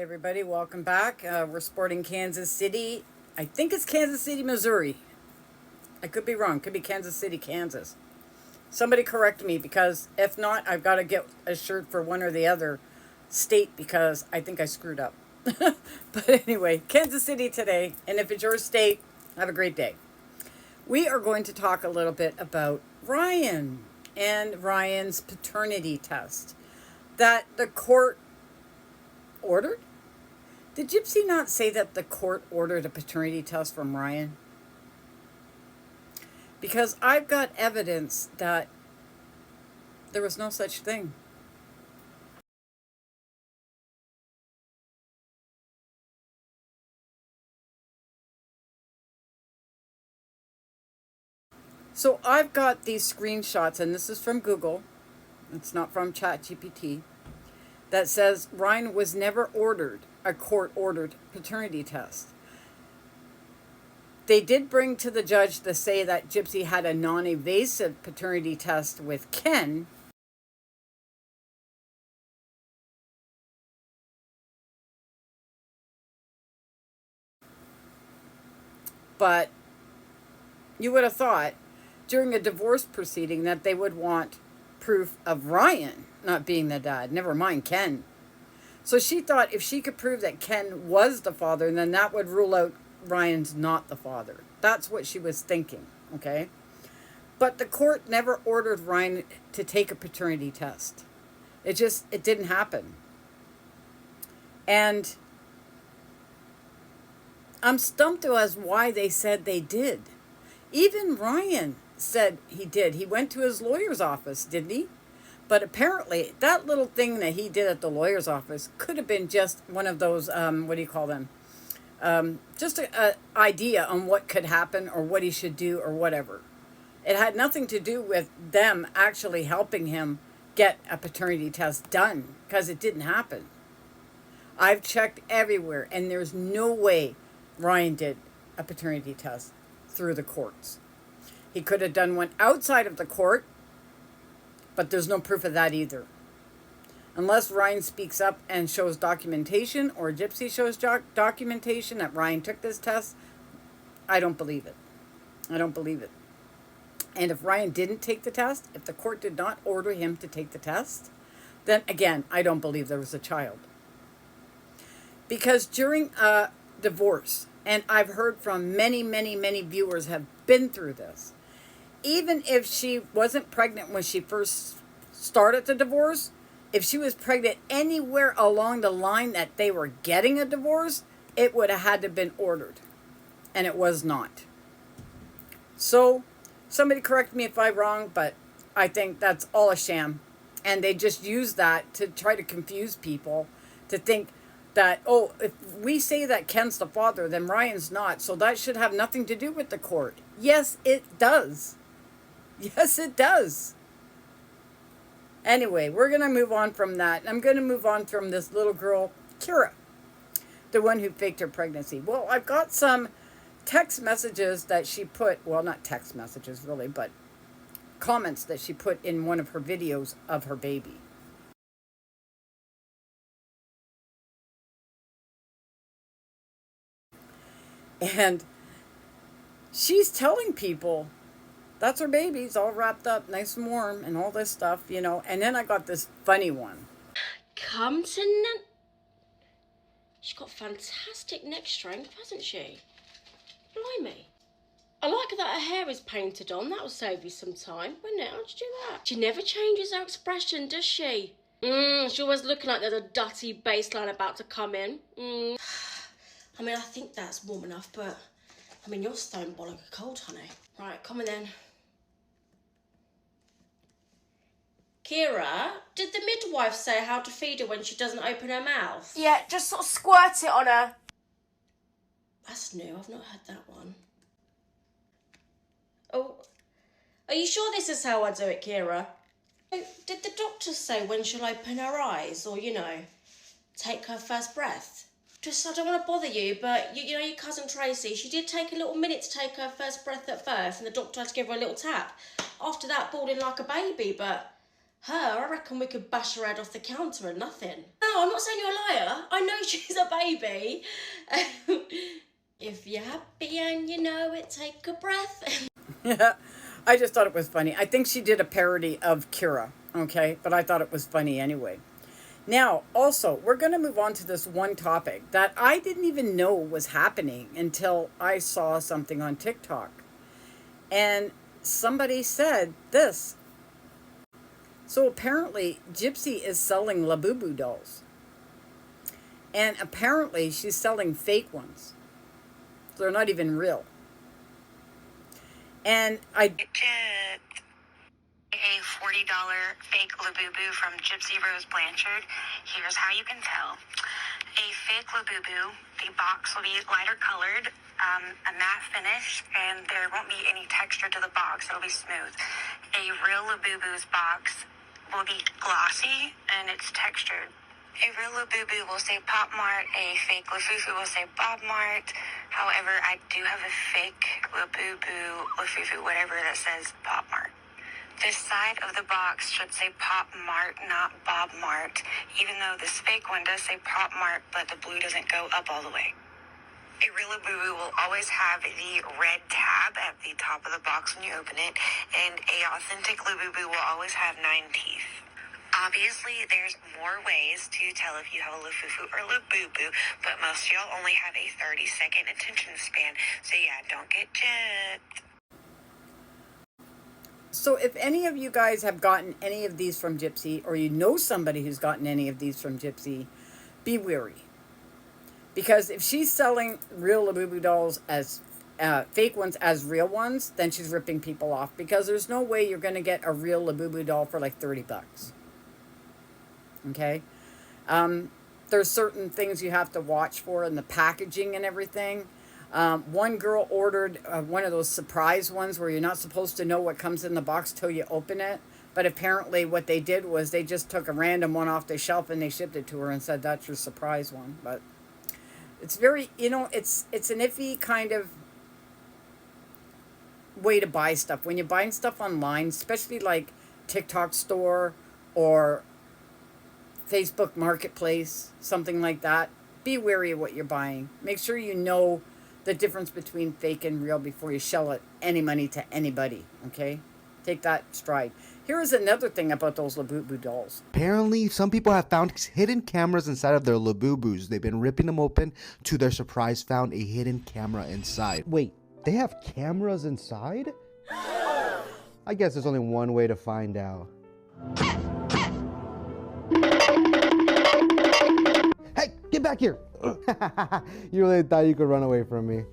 everybody. Welcome back. We're sporting Kansas City. I think it's Kansas City, Missouri. I could be wrong. Could be Kansas City, Kansas. Somebody correct me, because if not, I've got to get a shirt for one or the other state, because I think I screwed up. But anyway, Kansas City today. And if it's your state, have a great day. We are going to talk a little bit about Ryan and Ryan's paternity test that the court ordered. Did Gypsy not say that the court ordered a paternity test from Ryan? Because I've got evidence that there was no such thing. So I've got these screenshots, and this is from Google. It's not from ChatGPT. That says Ryan was never ordered a court-ordered paternity test. They did bring to the judge to say that Gypsy had a non-invasive paternity test with Ken, but you would have thought during a divorce proceeding that they would want proof of Ryan not being the dad, never mind Ken. So she thought if she could prove that Ken was the father, then that would rule out Ryan's not the father. That's what she was thinking, okay? But the court never ordered Ryan to take a paternity test. It didn't happen. And I'm stumped as why they said they did. Even Ryan said he did. He went to his lawyer's office, didn't he? But apparently, that little thing that he did at the lawyer's office could have been just one of those, what do you call them? Just an idea on what could happen or what he should do or whatever. It had nothing to do with them actually helping him get a paternity test done, because it didn't happen. I've checked everywhere, and there's no way Ryan did a paternity test through the courts. He could have done one outside of the court, but there's no proof of that either. Unless Ryan speaks up and shows documentation, or Gypsy shows documentation that Ryan took this test, I don't believe it. I don't believe it. And if Ryan didn't take the test, if the court did not order him to take the test, then again, I don't believe there was a child. Because during a divorce, and I've heard from many, many, many viewers have been through this, even if she wasn't pregnant when she first started the divorce, if she was pregnant anywhere along the line that they were getting a divorce, it would have had to have been ordered. And it was not. So, somebody correct me if I'm wrong, but I think that's all a sham. And they just use that to try to confuse people, to think that, oh, if we say that Ken's the father, then Ryan's not. So that should have nothing to do with the court. Yes, it does. Yes, it does. Anyway, we're going to move on from that. I'm going to move on from this little girl, Kira, the one who faked her pregnancy. Well, I've got some text messages that she put, well, not text messages really, but comments that she put in one of her videos of her baby. And she's telling people that's her baby. It's all wrapped up nice and warm and all this stuff, you know. And then I got this funny one. Come to Nan. She's got fantastic neck strength, hasn't she? Blimey. I like that her hair is painted on. That'll save you some time, wouldn't it? How'd you do that? She never changes her expression, does she? She's always looking like there's a dirty baseline about to come in. I mean, I think that's warm enough, but I mean, you're stone bollock cold, honey. Right, come on then. Kira, did the midwife say how to feed her when she doesn't open her mouth? Yeah, just sort of squirt it on her. That's new, I've not heard that one. Oh, are you sure this is how I do it, Kira? Did the doctor say when she'll open her eyes, or, you know, take her first breath? Just, I don't want to bother you, but you know your cousin Tracy, she did take a little minute to take her first breath at birth, and the doctor had to give her a little tap. After that, bawling like a baby, but Her, I reckon we could bash her head off the counter and nothing. No, I'm not saying you're a liar. I know she's a baby. If you're happy and you know it, take a breath. Yeah, I just thought it was funny. I think she did a parody of Kira, okay? But I thought it was funny anyway. Now, also, we're going to move on to this one topic that I didn't even know was happening until I saw something on TikTok. And somebody said this. So apparently, Gypsy is selling Labubu dolls. And apparently, she's selling fake ones. So they're not even real. And I a $40 fake Labubu from Gypsyrose Blanchard. Here's how you can tell. A fake Labubu, the box will be lighter colored, a matte finish, and there won't be any texture to the box. It'll be smooth. A real Labubu's box will be glossy and it's textured. A real Labubu will say Pop Mart, a fake Lafufu will say Bob Mart. However, I do have a fake Labubu, Lafufu, whatever, that says Pop Mart. This side of the box should say Pop Mart, not Bob Mart, even though this fake one does say Pop Mart, but the blue doesn't go up all the way. A real Labubu will always have the red tab at the top of the box when you open it, and a authentic Labubu will always have 9 teeth. Obviously, there's more ways to tell if you have a Lafufu or Labubu, but most of y'all only have a 30-second attention span, so yeah, don't get chipped. So if any of you guys have gotten any of these from Gypsy, or you know somebody who's gotten any of these from Gypsy, be wary. Because if she's selling real Labubu dolls as fake ones as real ones, then she's ripping people off. Because there's no way you're going to get a real Labubu doll for like $30. Okay? There's certain things you have to watch for in the packaging and everything. One girl ordered one of those surprise ones where you're not supposed to know what comes in the box till you open it. But apparently what they did was they just took a random one off the shelf and they shipped it to her and said, that's your surprise one. But it's very, it's an iffy kind of way to buy stuff. When you're buying stuff online, especially like TikTok store or Facebook Marketplace, something like that, be wary of what you're buying. Make sure you know the difference between fake and real before you shell it any money to anybody, okay? Take that stride. Here is another thing about those Labubu dolls. Apparently, some people have found hidden cameras inside of their Labubus. They've been ripping them open. To their surprise, found a hidden camera inside. Wait, they have cameras inside? I guess there's only one way to find out. Hey, get back here! You really thought you could run away from me.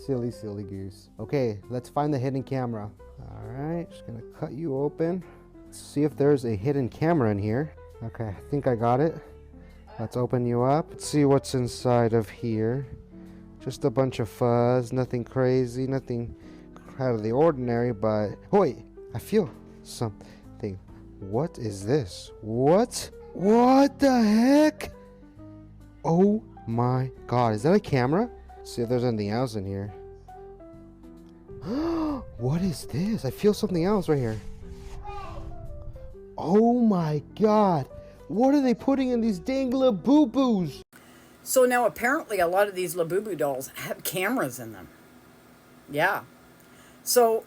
Silly, silly goose. Okay, let's find the hidden camera. Alright, just gonna cut you open. Let's see if there's a hidden camera in here. Okay, I think I got it. Let's open you up. Let's see what's inside of here. Just a bunch of fuzz, nothing crazy, nothing out of the ordinary, but... Oh wait, I feel something. What is this? What? What the heck? Oh my god, is that a camera? Let's see if there's anything else in here. What is this? I feel something else right here. Oh my god. What are they putting in these dang Labubus? So now apparently a lot of these Labubu dolls have cameras in them. Yeah. So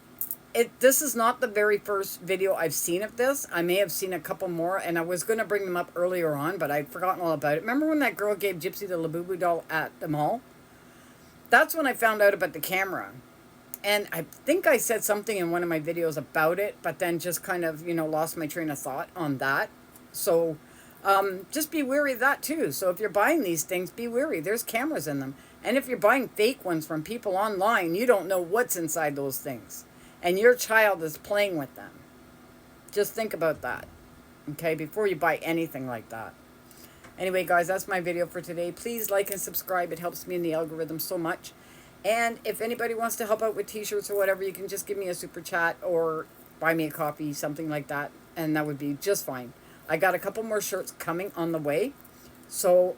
this is not the very first video I've seen of this. I may have seen a couple more, and I was going to bring them up earlier on, but I'd forgotten all about it. Remember when that girl gave Gypsy the Labubu doll at the mall? That's when I found out about the camera. And I think I said something in one of my videos about it, but then just kind of, lost my train of thought on that. So just be wary of that too. So if you're buying these things, be wary. There's cameras in them. And if you're buying fake ones from people online, you don't know what's inside those things. And your child is playing with them. Just think about that, okay, before you buy anything like that. Anyway, guys, that's my video for today. Please like and subscribe. It helps me in the algorithm so much. And if anybody wants to help out with t-shirts or whatever, you can just give me a super chat or buy me a coffee, something like that. And that would be just fine. I got a couple more shirts coming on the way. So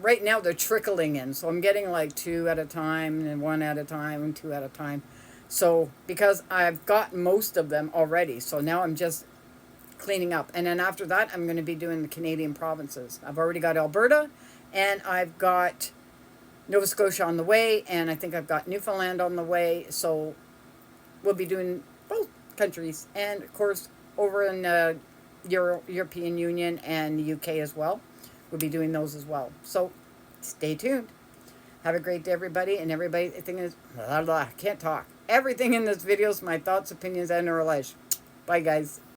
right now they're trickling in. So I'm getting like 2 at a time and 1 at a time and 2 at a time. So because I've got most of them already. So now I'm just cleaning up. And then after that, I'm going to be doing the Canadian provinces. I've already got Alberta, and I've got Nova Scotia on the way, and I think I've got Newfoundland on the way. So we'll be doing both countries, and of course over in European Union and the UK as well. We'll be doing those as well. So stay tuned. Have a great day, everybody. And everything is blah, blah, can't talk. Everything in this video is my thoughts, opinions, and knowledge. Bye, guys.